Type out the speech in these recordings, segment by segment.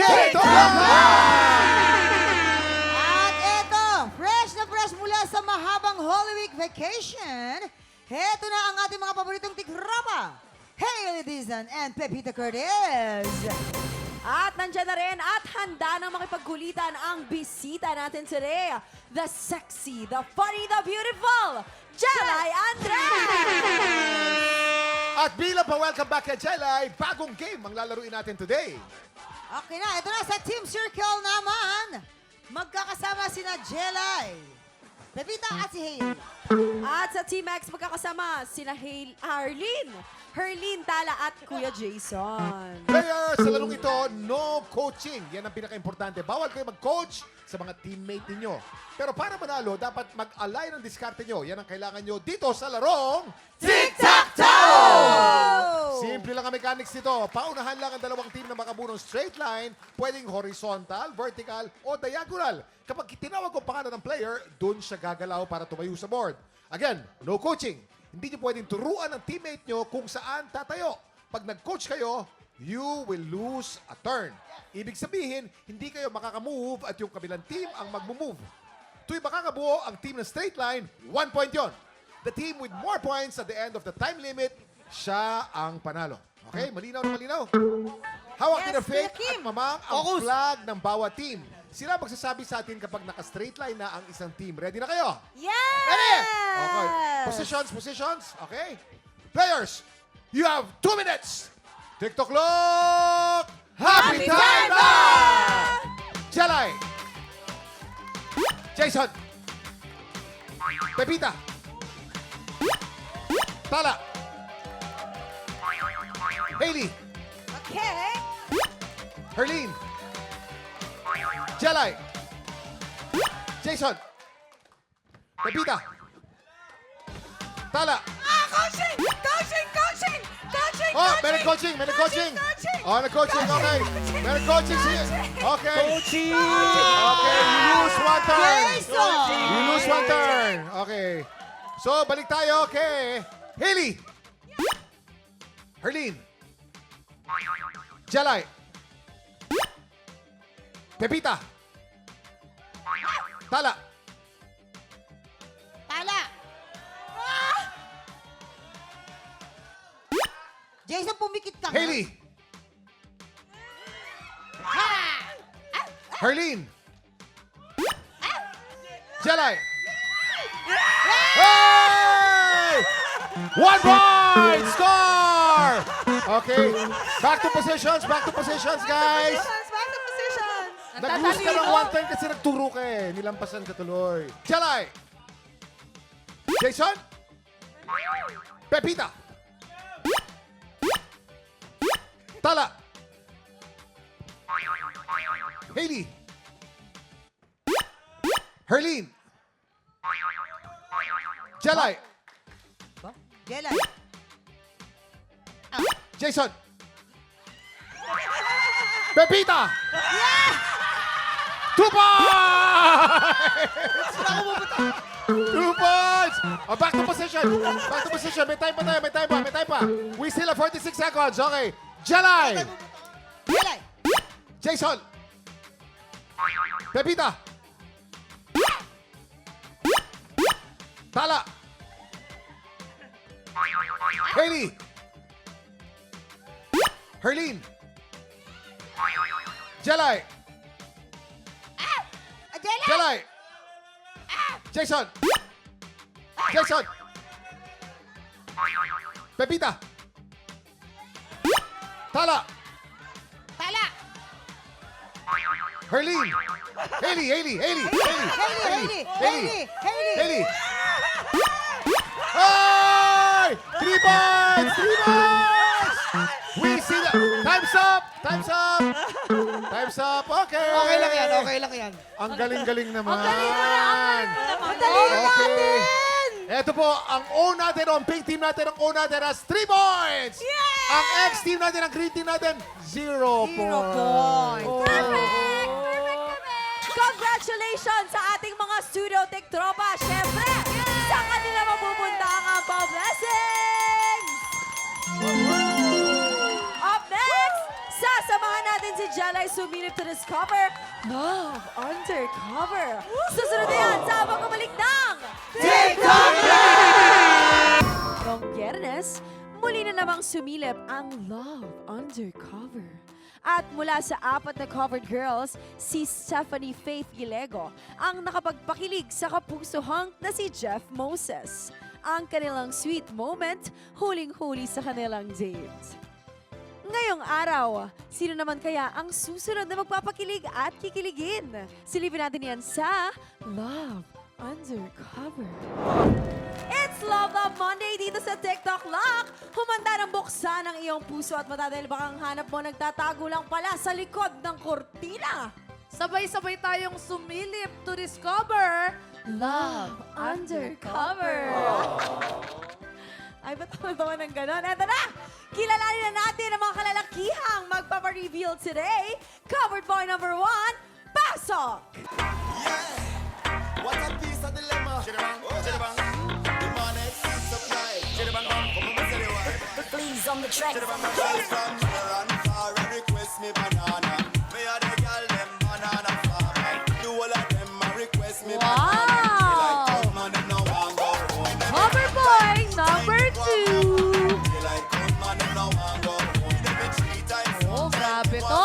TikTok! At eto, fresh na fresh mula sa mahabang Holy Week vacation, heto na ang ating mga paboritong tikropa, Hailey Dizon and Pepita Curtis. At nandyan na rin at handa na makipagkulitan ang bisita natin today. The sexy, the funny, the beautiful, Jelay Andres! At bilang pa-welcome back kay Jelay, bagong game ang lalaruin natin today. Okay na, ito na sa Team Circle naman. Magkakasama sina Jelay, Pepita at si Hailey. At sa Team X magkakasama sina Arlene, Herlene Tala at Kuya Jason. Players, sa larong ito, no coaching. Yan ang pinaka-importante. Bawal kayo mag-coach sa mga teammate ninyo. Pero para manalo, dapat mag-align ang diskarte nyo. Yan ang kailangan nyo dito sa larong Tic-tac-toe! Simple lang ang mechanics nito. Paunahan lang ang dalawang team na makabunong straight line, pwedeng horizontal, vertical, o diagonal. Kapag tinawag ko pangalan ng player, dun siya gagalaw para tumayo sa board. Again, no coaching. Hindi nyo pwedeng turuan ang teammate nyo kung saan tatayo. Pag nag-coach kayo, you will lose a turn. Ibig sabihin, hindi kayo makaka-move at yung kabilang team ang mag-move. Tuwing makakabuo ang team ng straight line, 1 point yon. The team with more points at the end of the time limit, siya ang panalo. Okay? Malinaw na malinaw. Hawak Yes, ni Faith Kuya Kim. at Mamang ang flag ng bawat team. Sila magsasabi sa atin kapag naka-straight line na ang isang team. Ready na kayo? Yes! Ready? Okay. Positions. Okay. Players, you have 2 minutes. TikTok clock. Happy time na! Jelay. Jason. Pepita. Tala. Hailey. Okay. Herlene. Jelay. Jason. Pepita. Tala. Coaching! Oh, meron coaching. Oh, nag-coaching. Okay. Meron coaching siya. Okay. Coaching! Okay, you lose 1 turn. Jason! You lose 1 turn. Okay. So, balik tayo kay Hailey. Herlene. Jelay. Pepita. Tala. Tala! Jason, pumikit ka. Hailey. Herlene. Jelay. Hey! 1 point! Score! Okay. Back to positions, guys. Back to positions. Nag-lose ka ng 1 turn kasi nagturo ka eh. Nilampasan ka tuloy. Jelay. Jason. Pepita. Tala. Hailey. Herlene. Jelay. Jelay. Jason. Pepita. 2 points! 2 points! Oh, back to position. May time pa. We still have 46 seconds. Okay. Jelay. Jelay. Jason. Pepita. Tala. Hailey. Herlene. Jelay. Jelay. Jelay. Jason. Pepita. Tala. Tala. Herlene. Hailey. Hailey. Ay! 3 points! We see that. Time's up. Okay. Okay lang yan. Ang galing-galing naman. Madali na Okay. Ito po, ang O natin, ang pink team natin, ang O natin has 3 points. Yay! Ang X team natin, ang green team natin, 0 points. Congratulations sa ating mga studio tiktropa. Siyempre, sa kanila mapupunta ang Ampaw Blessings! Up next, sasamahan natin si Jelay sumilip to discover Love Undercover. Susunod na yan sa pagkabalik ng TikTok Noong Biyernes, muli na namang sumilip ang Love Undercover. At mula sa 4 na covered girls, si Stephanie Faith Gilego ang nakapagpakilig sa kapusohang na si Jeff Moses. Ang kanilang sweet moment, huling-huli sa kanilang date. Ngayong araw, sino naman kaya ang susunod na magpapakilig at kikiligin? Silipin natin yan sa Love Undercover. It's Love Love Monday dito sa TikTok Lock. Humanda ng buksan ang iyong puso at mata dahil baka ang hanap mo nagtatago lang pala sa likod ng kortina. Sabay-sabay tayong sumilip to discover Love Undercover. Ay, ba't naman ng ganon? Eto na! Kilalanin na natin ang mga kalalakihang magpapareveal today. Covered boy number 1, Pasok! What a piece of dilemma. Chiribang, chiribang. Demand exceeds supply. Chiribang, come on, say the word. Please on the track. Chiribang, girl from near and far and request me banana. Me a the girl them banana farmer. Do all of them a request me banana. She like come on them no want go home. Cover boy number 2. She like come on them no want go home. Them be 3 times. Oh, grabe to.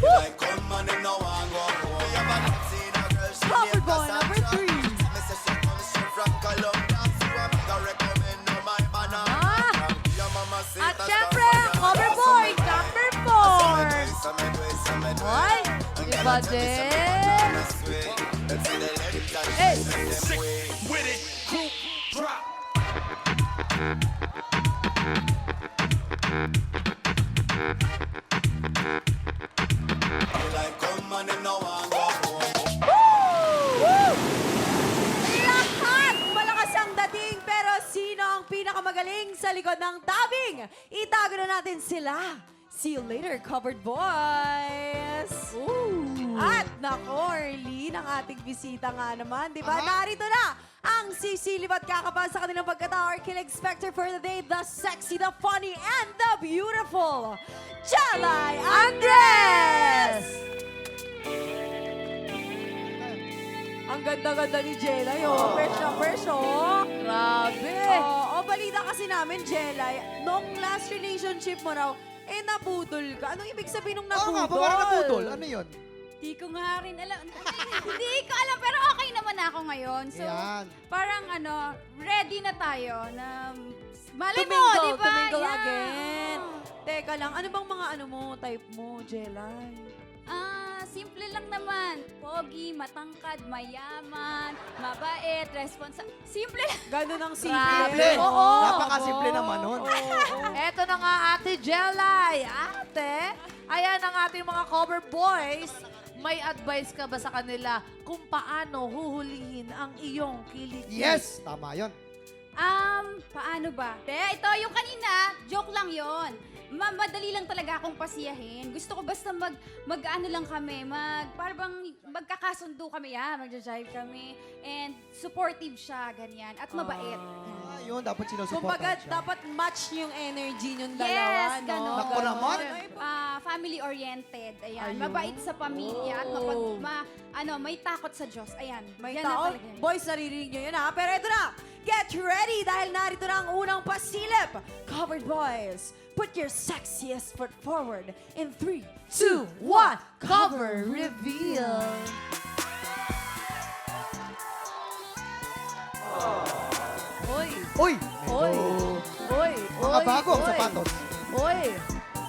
She like come on them no want go home. Me have a not seen a girl she Cover name boy number 3. Me say she come straight from Colombia. So I make her recommend no my banana. Your mama say At that's syempre, the banana. cover boy number 4. Ay, iba din. Hey. With it, group, drop. Like come on and no one go home. Lahat malakas ang dating pero sino ang pinakamagaling sa likod ng tabing? Itago na natin sila. See you later, covered boys! At nako, Arlene, ang ating bisita nga naman, di ba? Narito na ang sisilip at kakaba sa kanilang pagkatao, our kilig specter for the day, the sexy, the funny, and the beautiful, Jelay Andres! Ang ganda-ganda ni Jelay, oh. Fresh na fresh, oh. Grabe. Balita kasi namin, Jelay, nung last relationship mo raw, nabudol ka. Anong ibig sabihin nung nabudol? Oo nga, paano nabudol? Ano yun? Di ko nga rin alam. Hindi ko alam, pero okay naman ako ngayon. So, Yan. parang ready na tayo na malay mo, Tumingle, di ba? tumingle Yeah. again. Teka lang, ano bang mga type mo, Jelay? Simple lang naman. Pogi, matangkad, mayaman, mabait, simple lang. Ganun ang simple. Simple. Oo. Napakasimple naman nun. Eto na nga, Ate Jelay. Ate, ayan ang ating mga cover boys. May advice ka ba sa kanila kung paano huhulihin ang iyong kilig? Yes! Tama yun. Paano ba? Ito, yung kanina, joke lang yon. Madali lang talaga akong pasiyahin. Gusto ko basta mag-ano lang kami, parang magkakasundo kami, mag-jive kami. And supportive siya, ganyan. At mabait. Yun, dapat sinusuportahan Kumbaga, siya. dapat match yung energy yung dalawa, Yes, no? ganon. Naku naman. Family-oriented. Ayan. Ayun. Mabait sa pamilya. At may takot sa Diyos. Ayan. May Yan na tao. talaga yan. Boys, naririnig nyo yun ha. Pero ito na, get ready dahil narito na ang unang pasilip. Covered boys, put your sexiest foot forward in 3, 2, 1, cover reveal. Oy, Uy! Oy. Medyo oy, mga oy, bago ang oy. sapatos. Oy,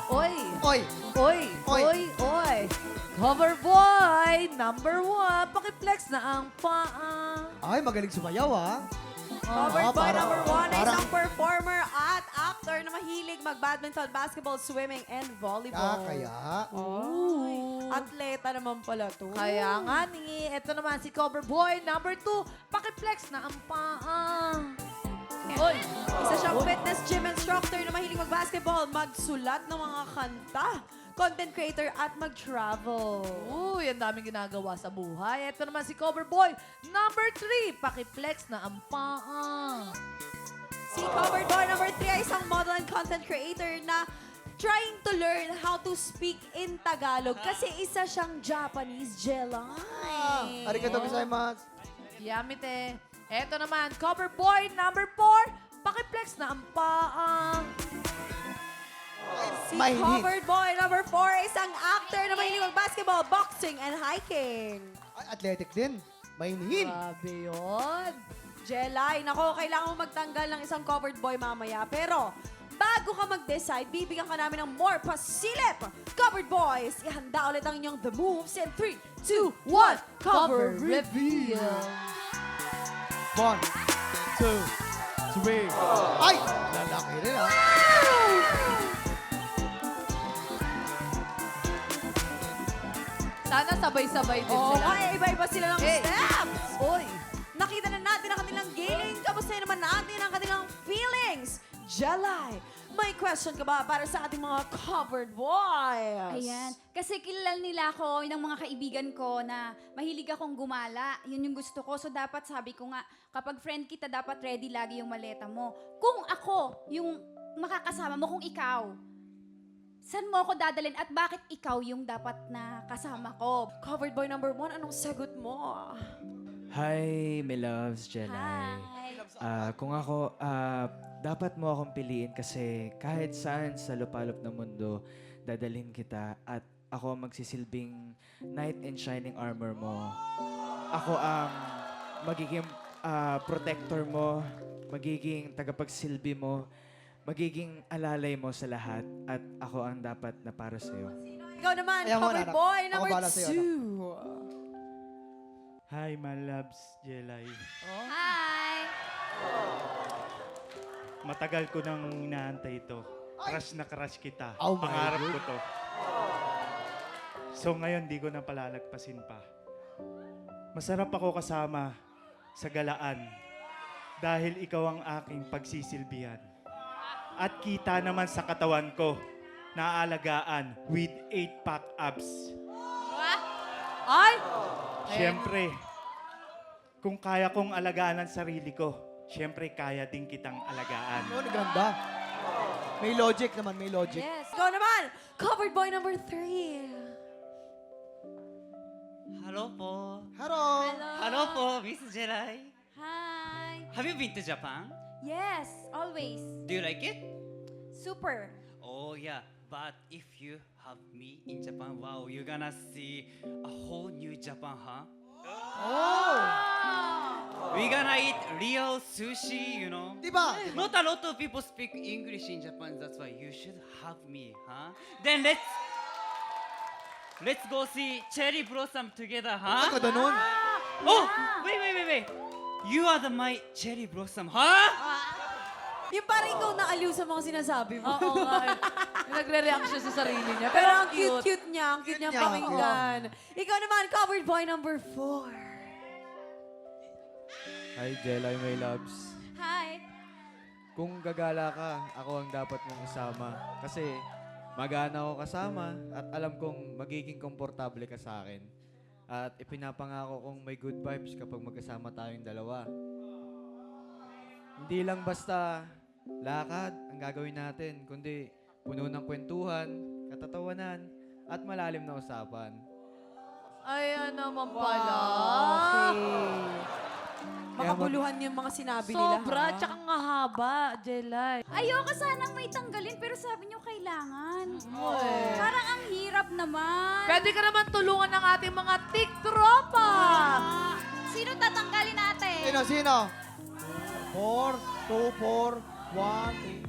oy, Oy! oy, Oy. oy, oy. Cover boy number 1. Pakiflex na ang paa. Ay, magaling sumayaw ah. Covered boy parang- number 1 ay parang- isang performer at actor na mahilig mag-badminton, basketball, swimming, and volleyball. Kaya. Ooh. Atleta naman pala to. Kaya nga ni, eto naman si cover boy number 2. Pakiflex na ang paa. Oy, Isa siyang fitness gym instructor na mahilig mag-basketball, magsulat ng mga kanta, content creator, at mag-travel. uy, ang daming ginagawa sa buhay. Eto naman si cover boy number 3. Pakiflex na ang paa. Si covered boy number 3 ay isang model and content creator na trying to learn how to speak in Tagalog kasi isa siyang Japanese, Jelay. Arigato gozaimasu. Yummy, te. Eto naman, cover boy number 4. Pakiplex na ang paa. Si Mahilig. covered boy number 4, isang actor na mahilig mag-basketball, boxing, and hiking. Athletic din. Mahinhin. Grabe yun. Jelay, nako, kailangan mo magtanggal ng isang covered boy mamaya. Pero, bago ka mag-decide, bibigyan ka namin ng more pasilip. Covered boys, ihanda ulit ang inyong The Moves in 3, 2, 1, cover reveal. 1, 2, 3. Ay! Lalaki rin ah. Sana sabay-sabay din Oo, sila. kaya iba-iba sila ng Hey. steps. Uy. Nakita na natin ang kanilang galing. Kamusta naman natin ang kanilang feelings? Jelay, may question ka ba para sa ating mga covered boys? Ayan. Kasi kilala nila ako, yun ang mga kaibigan ko na mahilig akong gumala. Yun yung gusto ko. So dapat sabi ko nga, kapag friend kita, dapat ready lagi yung maleta mo. Kung ako, yung makakasama mo, kung ikaw, saan mo ako dadalhin at bakit ikaw yung dapat na kasama ko? Covered boy number 1, anong sagot mo? Hi, my loves, Jelay. Hi. Kung ako, dapat mo akong piliin kasi kahit saan sa lupalop ng mundo, dadalhin kita at ako ang magsisilbing knight in shining armor mo. Ako ang magiging protector mo, magiging tagapagsilbi mo, magiging alalay mo sa lahat at ako ang dapat na para sa'yo. Ikaw naman, Ayaw mo, covered anak. boy Ako number bahala sa'yo, 2. Hi, my loves, Jelay. Hi. Matagal ko nang inaantay ito. Crush na crush kita. Oh my Pangarap God. ko to. So ngayon, di ko na palalagpasin pa. Masarap ako kasama sa galaan dahil ikaw ang aking pagsisilbihan. At kita naman sa katawan ko na aalagaan with 8-pack abs. Ay! Siyempre, kung kaya kong alagaan ang sarili ko, siyempre kaya din kitang alagaan. Ano, ganda. May logic naman, may logic. Yes. Ikaw naman, covered boy number 3. Hello po. Hello. Hello po, Miss Jelay. Hi. Have you been to Japan? Yes, always. Do you like it? Super. Oh yeah, but if you have me in Japan, wow, you're gonna see a whole new Japan, huh? Oh! We're gonna eat real sushi, you know. Di ba? Not a lot of people speak English in Japan, that's why you should have me, huh? Then let's go see cherry blossom together, huh? Ako ganun. Oh, wait. You are my cherry blossom, huh? Yung parang ikaw naaliw sa mga sinasabi mo. Oo nga. eh. Nagre-react siya sa sarili niya. Pero ang cute niya, ang cute niya niya, pakinggan. Ikaw naman, covered boy number 4. Hi, Jelay, my loves. Hi. Kung gagala ka, ako ang dapat mong kasama. Kasi magana ako kasama at alam kong magiging komportable ka sa akin. At ipinapangako kong may good vibes kapag magkasama tayong dalawa. Hindi lang basta lakad ang gagawin natin, kundi puno ng kwentuhan, katatawanan, at malalim na usapan. Ayan naman pala. Makabuluhan yung mga sinabi nila. Sobra, ha? tsaka nga haba, Jelay. Ayoko sanang may tanggalin pero sabi niyo kailangan. Uy. Parang ang hirap naman. Pwede ka naman tulungan ng ating mga tik-tropa. Sino tatanggalin natin? Sino? 4, 2, 4, 1, 2,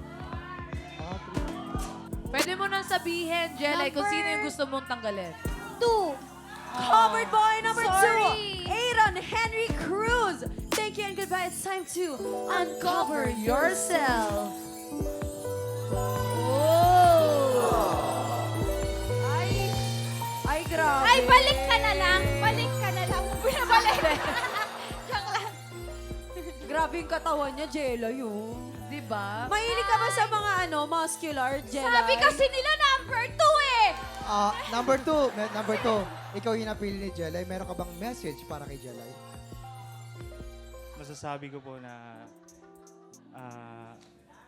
3. Pwede mo nang sabihin, Jelay, kung Number- sino yung gusto mong tanggalin. 2. Covered boy number 2, Sorry. Aaron Henry Cruz. Thank you and goodbye. It's time to uncover yourself. Ay, grabe. Ay, balik ka na lang. Balik ka na lang. Binabalik. Joke lang. Grabe yung katawan niya, Jela, yun. Di ba? Mahilig ka ba sa mga muscular, Jela? Sabi kasi nila number 2 eh. Number 2. Ikaw yung napili ni Jelay. Meron ka bang message para kay Jelay? Masasabi ko po na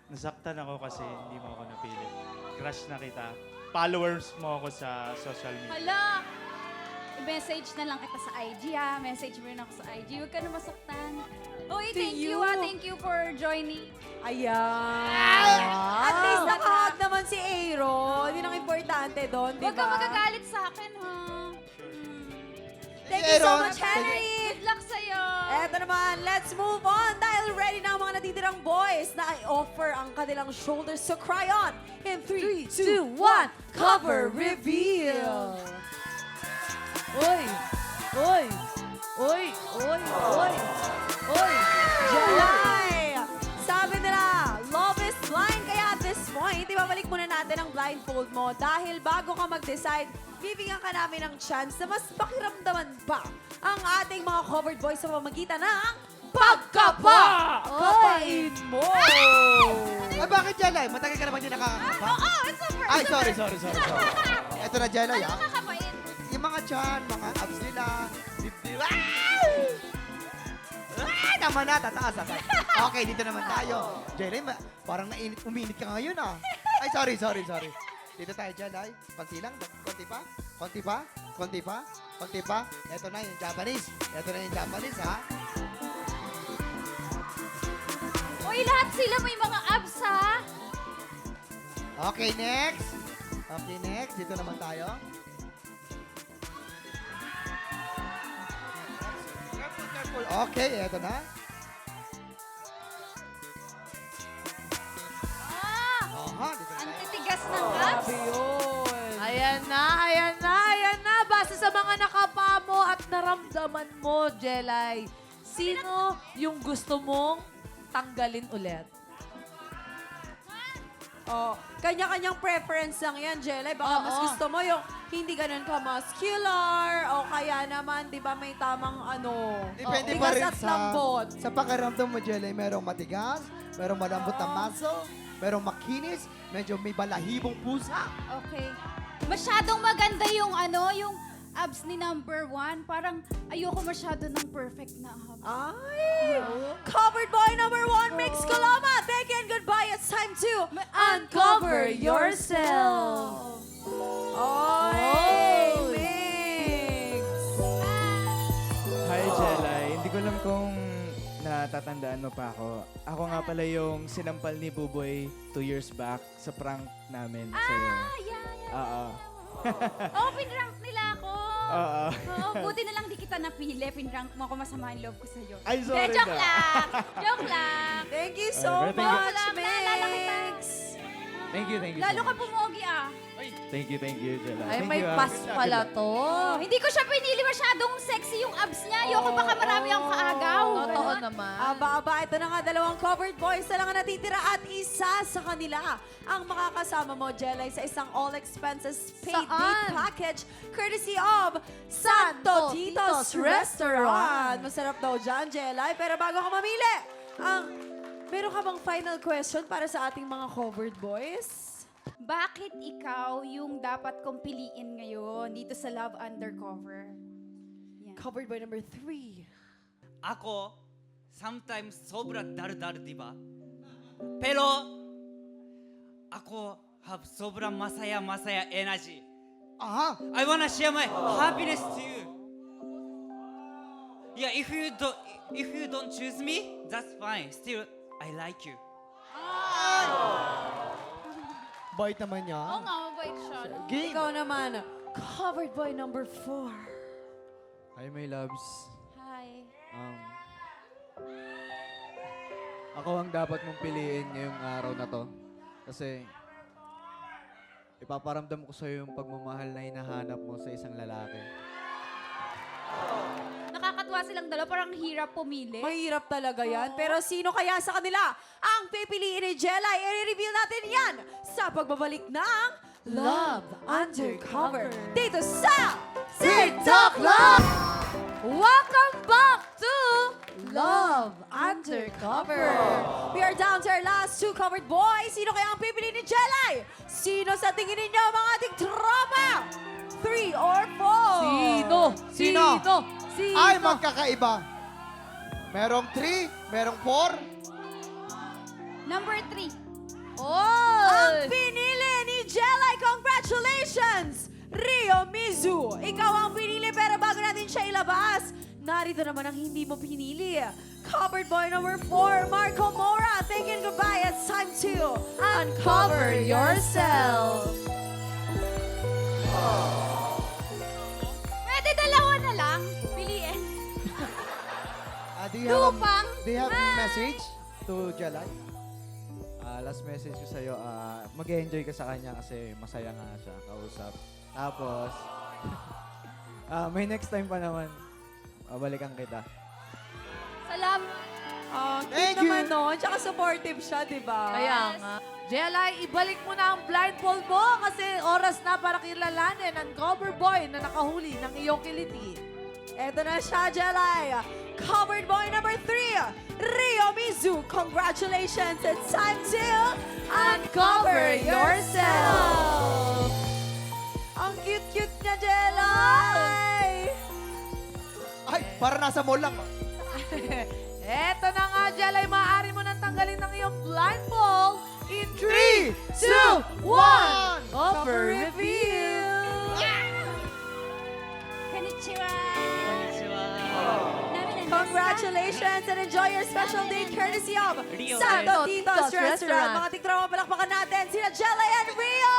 Nasaktan ako kasi hindi mo ako napili. Crush na kita. Followers mo ako sa social media. Hala! I-message na lang kita sa IG Message mo rin ako sa IG. Huwag ka na masaktan. Uy, To thank you you. Thank you for joining. Ayan. At least nakahag naman si Aaron. Yun ang importante doon, di Huwag ka ba? magagalit sa akin, ha? Thank you so Aaron, much, Henry. Good luck sa'yo. Eto naman, let's move on dahil ready na ang mga natitirang boys na i-offer ang kanilang shoulders to cry on. In 3, 2, 1, cover reveal! Uy! Uy! Uy! Uy! Uy! Uy! Jelay! Sabi nila, love is blind. Kaya at this point, ibabalik muna natin ang blindfold mo dahil bago ka mag-decide, bibigyan ka namin ng chance na mas pakiramdaman pa ang ating mga covered boys sa pamamagitan ng pagkapa! Kapain mo! Ay, bakit Jelay? Matagal ka na ba hindi nakakakapa? Oo, it's a first. Ay, sorry. Ito na Jelay, Ano ah. kakapain? Yung mga chan, mga abs nila, dibdib. Naman na, tataas. Okay, dito naman tayo. Jelay, parang uminit ka ngayon, ah. Ay, sorry. Dito tayo, Jelay. Konti lang, konti pa. Ito na yung Japanese, ha? Uy, lahat sila may mga abs, ha? Okay, next. Dito naman tayo. Careful. Okay, eto na. Dito na Ang tayo. titigas ng abs. Ayan na. Base sa mga nakapa mo at naramdaman mo, Jelay, sino yung gusto mong tanggalin ulit? Oh, kanya-kanyang preference lang yan, Jelay. Baka mas gusto mo yung hindi ganun ka muscular o kaya naman, di ba, may tamang Depende tigas pa rin at lambot. sa pakiramdam mo, Jelay. Merong matigas, merong malambot na muscle, merong makinis, medyo may balahibong pusa. Okay. Masyadong maganda yung yung abs ni number 1. Parang ayoko masyado ng perfect na abs. Ay! Covered boy number 1, Mix Coloma. Thank you and goodbye. It's time to uncover yourself. Oy, Mix! Hi, Jelay. Hindi ko alam kung natatandaan mo pa ako. Ako nga pala yung sinampal ni Buboy 2 years back sa prank namin sa'yo. Oo. Oo, pinrank nila ako. Oo. Oo, buti na lang di kita napili. Pinrank mo ako, masama ang loob ko sa'yo. Ay, sorry Joke na. lang. Joke lang. Thank you so Alright, thank you. much, Naalala kita. Mix! Thank you Lalo so ka much. pumogi, ah. Thank you, Jelay. Ay, Thank may you, ah. pass pala to. Hindi ko siya pinili, masyadong sexy yung abs niya. Ayoko baka marami ang kaagaw. Totoo naman. Aba, ito na nga, dalawang covered boys na lang ang natitira at isa sa kanila ang makakasama mo, Jelay, sa isang all-expenses paid Saan? date package courtesy of Santo Tito's Restaurant. Masarap daw dyan, Jelay. Pero bago ka mamili, meron ka bang final question para sa ating mga covered boys? Bakit ikaw yung dapat kong piliin ngayon dito sa Love Undercover? Yan. Covered boy number 3. Ako, sometimes sobra dar-dar, di ba? Pero, ako have sobra masaya energy. Aha! I wanna share my happiness to you. Yeah, if you don't choose me, that's fine. Still, I like you. Bait naman niya. Oo nga, mabait siya. Game. Ikaw naman, covered boy number 4. Hi, my loves. Hi. Ako ang dapat mong piliin ngayong araw na to. Kasi ipaparamdam ko sa'yo yung pagmamahal na hinahanap mo sa isang lalaki. Nakakatuwa silang dalawa, parang hirap pumili. Mahirap talaga yan. Pero sino kaya sa kanila ang pipiliin ni Jelay? I-reveal natin yan sa pagbabalik ng Love Undercover dito sa TikTok Love! Welcome back to Love Undercover. We are down to our last 2 covered boys. Sino kaya ang pipiliin ni Jelay? Sino sa tingin ninyo mga ating tropa? 3 or 4? Sino? Ay, magkakaiba. Merong 3, merong 4. Number 3. Ang pinili ni Jelay, congratulations! Rio Mizu, ikaw ang pinili pero bago natin siya ilabas, narito naman ang hindi mo pinili. Covered boy number 4, Marco Mora. Thank you and goodbye. It's time to uncover yourself. Pwede dalawa na lang. Piliin. Do you have a message to Jelay? Last message ko sa'yo, mag-enjoy ka sa kanya kasi masaya nga siya kausap. Tapos, may next time pa naman, balikan kita. Salamat. Thank Cute you. naman no. Tsaka supportive siya, di ba? Kaya nga. Jelay, ibalik mo na ang blindfold mo kasi oras na para kilalanin ang cover boy na nakahuli ng iyong kiliti. Eto na siya, Jelay. Covered boy number 3, Rio Mizu. Congratulations. It's time to uncover yourself. Ang cute-cute niya, Jelay. Ay, para nasa mall lang. Eto na nga, Jelay, maaari mo nang tanggalin ng iyong blindfold in 3, 2, 1. Cover reveal! Konnichiwa. Congratulations and enjoy your special day courtesy of Rio Santo Tito's Tito's Restaurant. Restaurant. Mga tiktrama, palakpakan natin sina Jelay and Rio!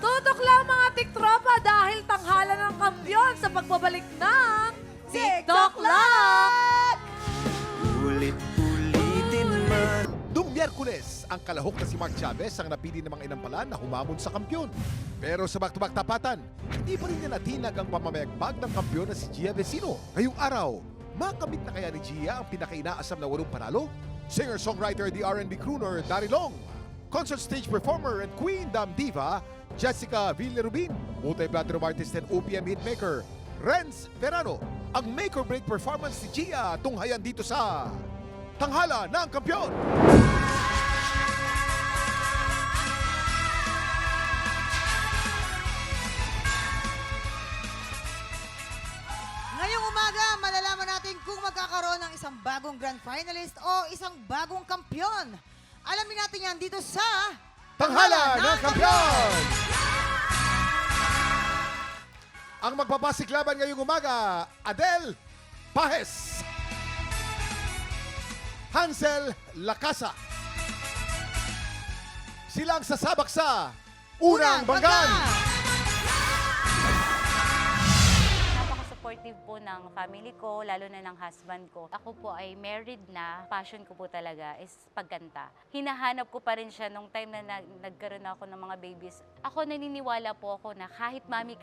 Tutok lang mga tiktropa dahil tanghalan ng kampyon sa pagbabalik ng TikTok Lang! Noong Miyerkules, ang kalahok na si Mark Chavez ang napili ng mga inampalan na humamon sa kampyon. Pero sa back-to-back tapatan, hindi pa rin niya natinag ang pamamayagbag ng kampyon na si Gia Vecino. Ngayong araw, makamit na kaya ni Gia ang pinaka-inaasam na 8 panalo? Singer-songwriter, the R&B crooner, Dari Long. Concert stage performer and Queen Dam Diva, Jessica Villarubin. Multi-platinum artist and OPM hitmaker, Renz Verano. Ang make or break performance ni Gia tunghayan dito sa Tanghala ng Kampyon! Ngayong umaga, malalaman natin kung magkakaroon ng isang bagong grand finalist o isang bagong kampyon. Alamin natin yan dito sa Tanghala ng Kampyon! Ang magpapasiklaban ngayong umaga, Adel Pajes, Hansel Lacasa. Silang sasabak sa Unang Banggan! Napaka-supportive po ng family ko, lalo na ng husband ko. Ako po ay married na. Passion ko po talaga is pagkanta. Hinahanap ko pa rin siya nung time na nagkaroon ako ng mga babies. Ako naniniwala po ako na kahit mami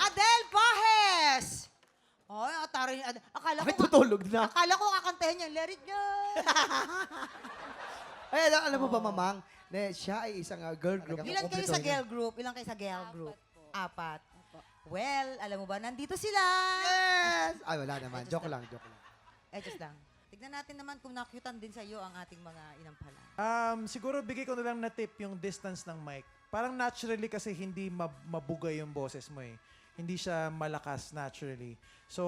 Adel Pajes! Oh, ataro ni Adel. Ay, tutulog na. Akala ko kakantahin niya, let it go. Ay, alam mo ba, Mamang? Siya ay isang girl group. Ilan kayo sa girl group? Ilan kayo sa girl group? Apat. Well, alam mo ba, nandito sila. Yes! Ay, wala naman. Joke lang, joke lang. Just lang. Tignan natin naman kung nakyutan din sa iyo ang ating mga inampalan. Siguro bigay ko na lang na tip yung distance ng mic. Parang naturally kasi hindi mabugay yung boses mo eh. Hindi siya malakas naturally. So,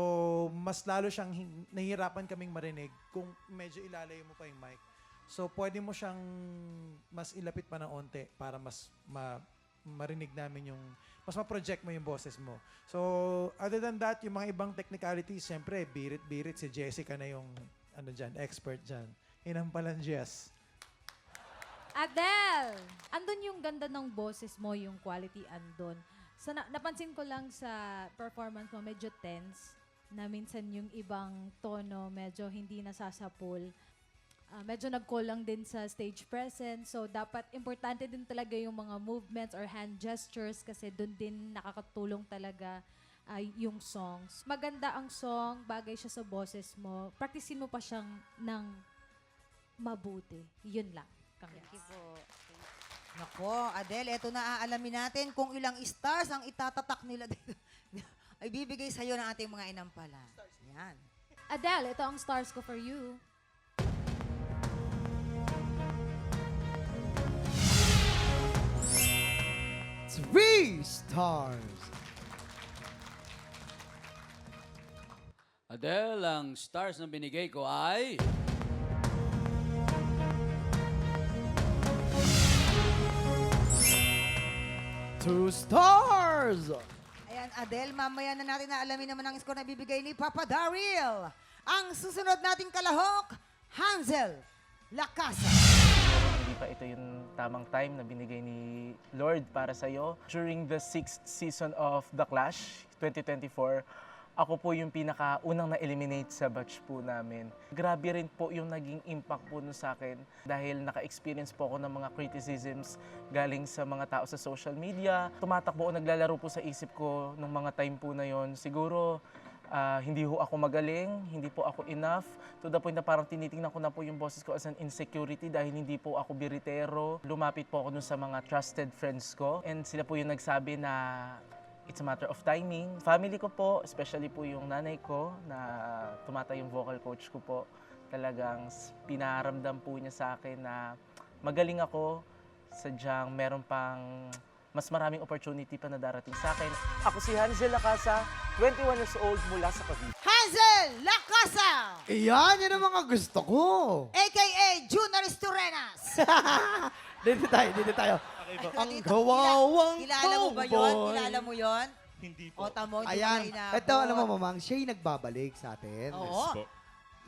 mas lalo siyang nahihirapan kaming marinig kung medyo ilalayo mo pa yung mic. So, pwede mo siyang mas ilapit pa ng onte para mas marinig namin yung, mas ma-project mo yung boses mo. So, other than that, yung mga ibang technicalities, syempre, birit-birit, si Jessica na yung, expert dyan. Inampalan, Jess. Adele! Andun yung ganda ng boses mo, yung quality andun. So, napansin ko lang sa performance mo, medyo tense, na minsan yung ibang tono medyo hindi nasasapul. Medyo nagkulang din sa stage presence. So, dapat importante din talaga yung mga movements or hand gestures kasi doon din nakakatulong talaga yung songs. Maganda ang song, bagay siya sa boses mo. Practicein mo pa siyang ng mabuti. Yun lang. Thank you po. Nako, Adele, eto na aalamin natin kung ilang stars ang itatatak nila dito. Ay bibigay sa iyo ng ating mga inampalan. Yan. Adele, ito ang stars ko for you. 3 stars. Adele, ang stars na binigay ko ay... Two stars. Ayan, Adele, mamaya na natin na alamin naman ang score na bibigay ni Papa Daryl. Ang susunod nating kalahok, Hansel Lacasa. Hindi pa ito yung tamang time na binigay ni Lord para sa'yo. During the 6th season of The Clash, 2024, ako po yung pinakaunang na-eliminate sa batch po namin. Grabe rin po yung naging impact po nun sa akin dahil naka-experience po ako ng mga criticisms galing sa mga tao sa social media. Tumatakbo o naglalaro po sa isip ko nung mga time po na yon. Siguro, hindi ho ako magaling, hindi po ako enough. To the point na parang tinitingnan ko na po yung boses ko as an insecurity dahil hindi po ako biritero. Lumapit po ako dun sa mga trusted friends ko and sila po yung nagsabi na it's a matter of timing. Family ko po, especially po yung nanay ko na tumatay yung vocal coach ko po, talagang pinaramdam po niya sa akin na magaling ako, sadyang meron pang mas maraming opportunity pa na darating sa akin. Ako si Hansel Lacasa, 21 years old mula sa Cavite. Hansel Lacasa! Iyan, yan ang mga gusto ko. A.K.A. Junaris Turenas. Dito tayo. Ang kawawang Kilala mo ba yun? Kilala mo yun? Hindi O, tamo, hindi Ayan, mo na inabot. ito, alam mo, Mamang, siya yung nagbabalik sa atin. Oo.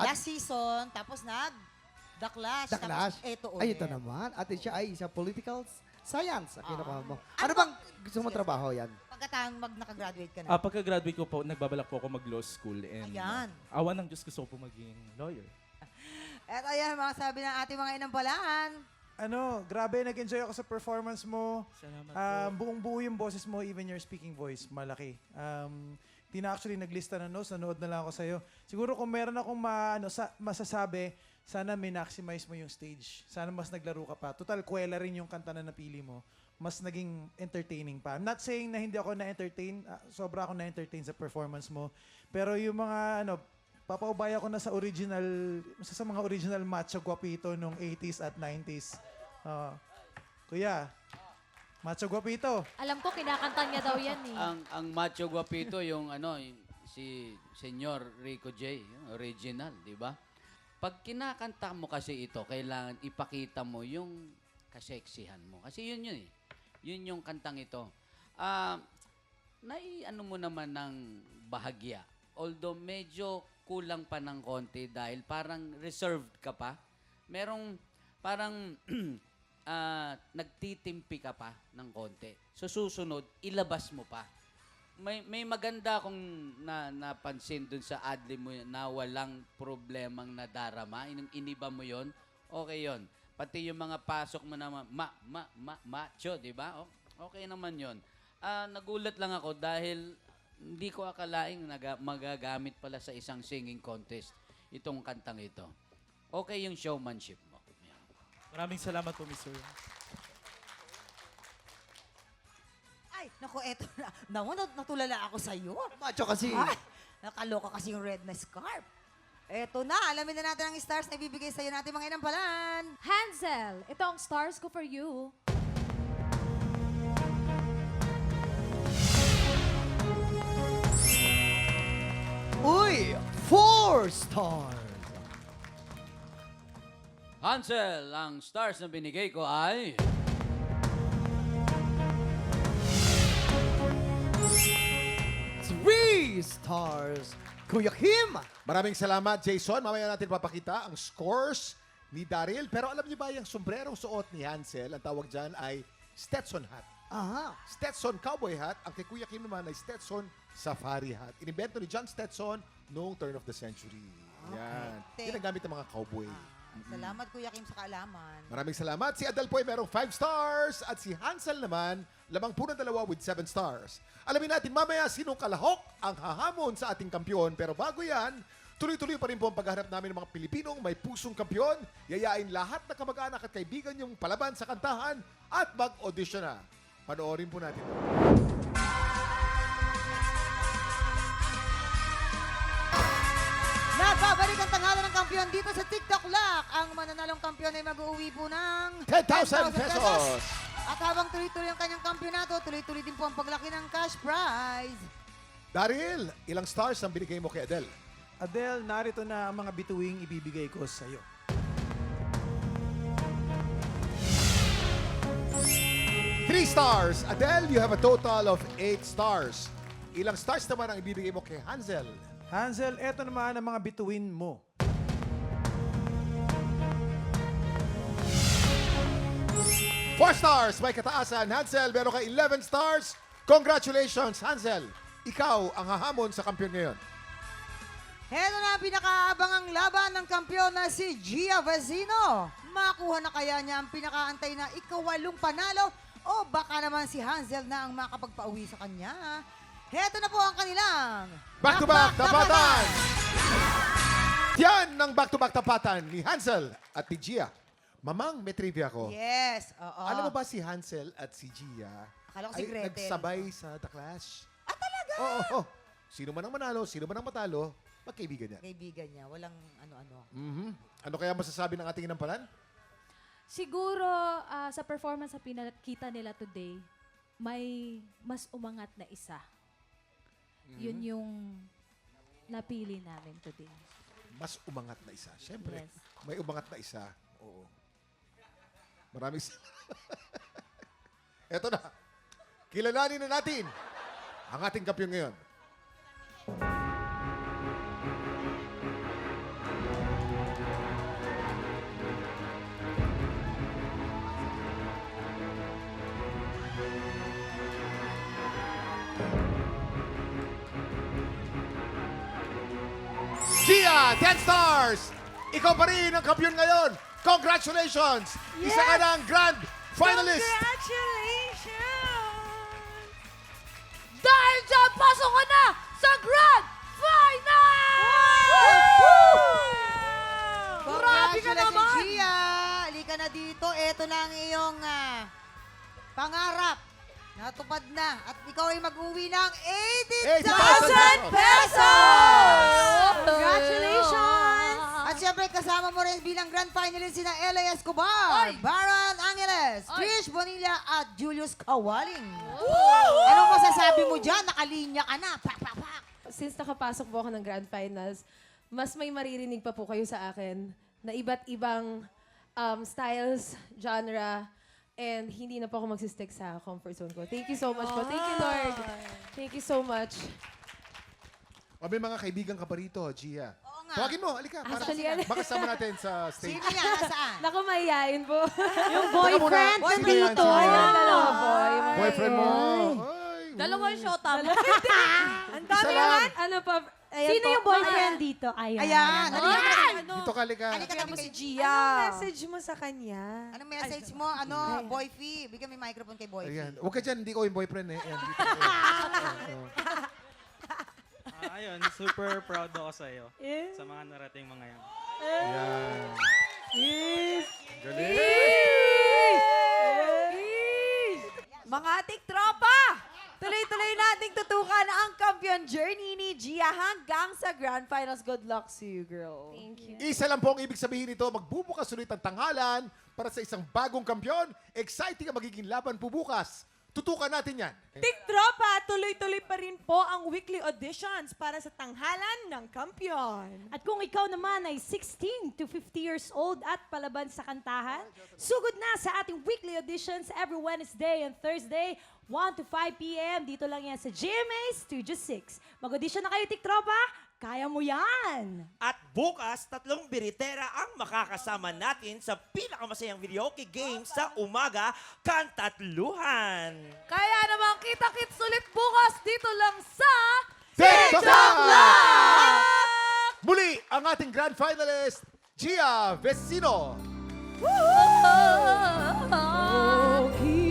Last season, tapos The Clash. The Clash. Tapos eto Ay, ulit. ito naman. At siya ay sa political science. Ang kinukuha mo. Ano bang gusto mo trabaho yan? Pagkatang nakagraduate ka na. Pagka-graduate ko po, nagbabalak po ako mag-law school. And, Ayan. awan ng Diyos, gusto ko po maging lawyer. Eto yan, mga sabi ng ating mga inampalaan. Grabe, nag-enjoy ako sa performance mo. Salamat po. Buong-buo yung boses mo, even your speaking voice, malaki. Di na actually naglista ng notes, nanood na lang ako sa'yo. Siguro kung meron akong masasabi, sana minmaximize mo yung stage. Sana mas naglaro ka pa. Total, kwela rin yung kanta na napili mo. Mas naging entertaining pa. I'm not saying na hindi ako na-entertain. Sobra ako na-entertain sa performance mo. Pero yung mga, papaubaya ko na sa original, sa mga original Macho Guapito nung 80s at 90s. Kuya, Macho Guapito. Alam ko, kinakanta niya daw yan eh. Ang macho guapito yung si Senyor Rico J, yung original, di ba? Pag kinakanta mo kasi ito, kailangan ipakita mo yung kaseksihan mo. Kasi yun eh. Yun yung kantang ito. Mo naman ng bahagya. Although medyo kulang pa ng konti dahil parang reserved ka pa. Merong parang nagtitimpi ka pa ng konti. So susunod, ilabas mo pa. May maganda akong napansin dun sa adlib mo na walang problemang nadarama. Iniba mo yon, okay yon. Pati yung mga pasok mo na macho, di ba? Okay naman yon. Nagulat lang ako dahil hindi ko akalaing magagamit pala sa isang singing contest itong kantang ito. Okay yung showmanship mo. Maraming salamat po, Mr. Ay, naku, eto na. Natulala ako sa'yo. Macho kasi. Ay, nakaloka kasi yung red na scarf. Eto na, alamin na natin ang stars na ibibigay sa'yo natin mga inampalan. Hansel, ito ang stars ko for you. Uy, 4 stars. Hansel, ang stars na binigay ko ay... 3 stars. Kuya Kim. Maraming salamat, Jason. Mamaya natin papakita ang scores ni Daryl. Pero alam niyo ba yung sombrerong suot ni Hansel, ang tawag dyan ay Stetson hat. Aha. Stetson cowboy hat. Ang kay Kuya Kim naman ay Stetson safari hat. Inimbento ni John Stetson noong turn of the century. Yan. Ginagamit ng mga cowboy. Salamat, Kuya Kim, sa kaalaman. Maraming salamat. Si Adele po ay merong 5 stars at si Hansel naman, lamang po ng 2 with 7 stars. Alamin natin mamaya sinong kalahok ang hahamon sa ating kampyon. Pero bago yan, tuloy-tuloy pa rin po ang paghahanap namin ng mga Pilipinong may pusong kampyon. Yayain lahat na kamag-anak at kaibigan yung palaban sa kantahan at mag-audition na. Panoorin po natin. Nagbabalik ang tanghalan ng kampiyon dito sa TikTok Lock. Ang mananalong kampiyon ay mag-uwi po ng 10,000 pesos. At habang tuloy-tuloy ang kanyang kampyonato, tuloy-tuloy din po ang paglaki ng cash prize. Daryl, ilang stars ang binigay mo kay Adele? Adele, narito na ang mga bituing ibibigay ko sa iyo. 3 stars. Adele, you have a total of 8 stars. Ilang stars naman ang ibibigay mo kay Hansel? Hansel, eto naman ang mga bituin mo. 4 stars. May kataasan. Hansel, meron ka 11 stars. Congratulations, Hansel. Ikaw ang hahamon sa kampiyon ngayon. Heto na ang pinakaabangang laban ng kampyon na si Gia Vecino. Makuha na kaya niya ang pinakaantay na ikawalong panalo o baka naman si Hansel na ang makapagpauwi sa kanya. Heto na po ang kanilang Back-to-back tapatan! Yan ng back-to-back tapatan ni Hansel at ni Gia. Mamang, may trivia ko. Yes, oo. Alam mo ba si Hansel at si Gia Akala ko si ay Gretel. nagsabay sa The Clash? Ah, talaga? Oo. Sino man ang manalo, sino man ang matalo, magkaibigan yan. Kaibigan niya, walang ano-ano. Ano kaya masasabi ng ating inampalan? Siguro sa performance na pinakita nila today, may mas umangat na isa. Yun yung napili namin today. Mas umangat na isa. Siyempre, Yes. may umangat na isa. Oo. Maraming Eto na. Kilalanin na natin ang ating kampiyon ngayon. Gia, 10 stars! Ikaw pa rin ang kampiyon ngayon. Congratulations! Isa ka ng grand finalist! Dahil dyan, pasok ka na sa Grand Final! Grabe ka Congratulations, naman! Gia! Halika na dito. Ito na ang iyong pangarap. Natupad na. At ikaw ay mag-uwi ng 80,000 pesos! Congratulations! At syempre, kasama mo rin bilang grand finalist sina Ella Escobar, Baron Angeles, Trish Bonilla at Julius Kawaling. Anong masasabi mo dyan? Nakalinya ka na. Pak, pak, pak. Since nakapasok po ako ng Grand Finals, mas may maririnig pa po kayo sa akin na iba't ibang styles, genre, and hindi na po ako magsistick sa comfort zone ko. Thank you so much po. Thank you, Lord. Thank you so much. O may mga kaibigan ka pa rito, Gia. Oo nga. Tawagin mo, halika. Para Actually, ano- makasama natin sa stage. Sino yan? Nasaan? Naku, mahihayin po. Yung boyfriend boyfriend Sino yan? dito. Sino yan? Ayan, dalawa po. Yung mga- Boyfriend mo. Dalawang shota mo. Ang Isa lang. Ano pa? Ayan Sino po. yung boyfriend dito? Ayan. Ayan. Dito ka, halika. Halika tabi kay Gia. Anong message mo sa kanya? Anong message mo? Ano, Boyfie? Bigyan mo yung microphone kay Boyfie. Ayan. Huwag ka dyan, hindi ko yung boyfriend eh. Ayan, dito. Ayun, super proud ako sa iyo. Sa mga narating mga yan. Ayan. Galing. Mga tiktropa! Tuloy-tuloy nating tutukan ang kampiyon journey ni Gia hanggang sa Grand Finals. Good luck to you, girl. Thank you. Isa lang po ang ibig sabihin nito, magbubukas ulit ang tanghalan para sa isang bagong kampiyon. Exciting ang magiging laban po bukas. Tutukan natin yan. Tiktropa, tuloy-tuloy pa rin po ang weekly auditions para sa tanghalan ng kampiyon. At kung ikaw naman ay 16 to 50 years old at palaban sa kantahan, sugod na sa ating weekly auditions every Wednesday and Thursday, 1 to 5 p.m. Dito lang yan sa GMA Studio 6. Mag-audition na kayo, Tiktropa! Kaya mo yan! At bukas, 3 biritera ang makakasama natin sa pinakamasayang videoke game sa umaga, Kantatluhan. Kaya naman kita-kits ulit bukas dito lang sa TikTok Live! Muli, ang ating grand finalist, Gia Vecino. Okay.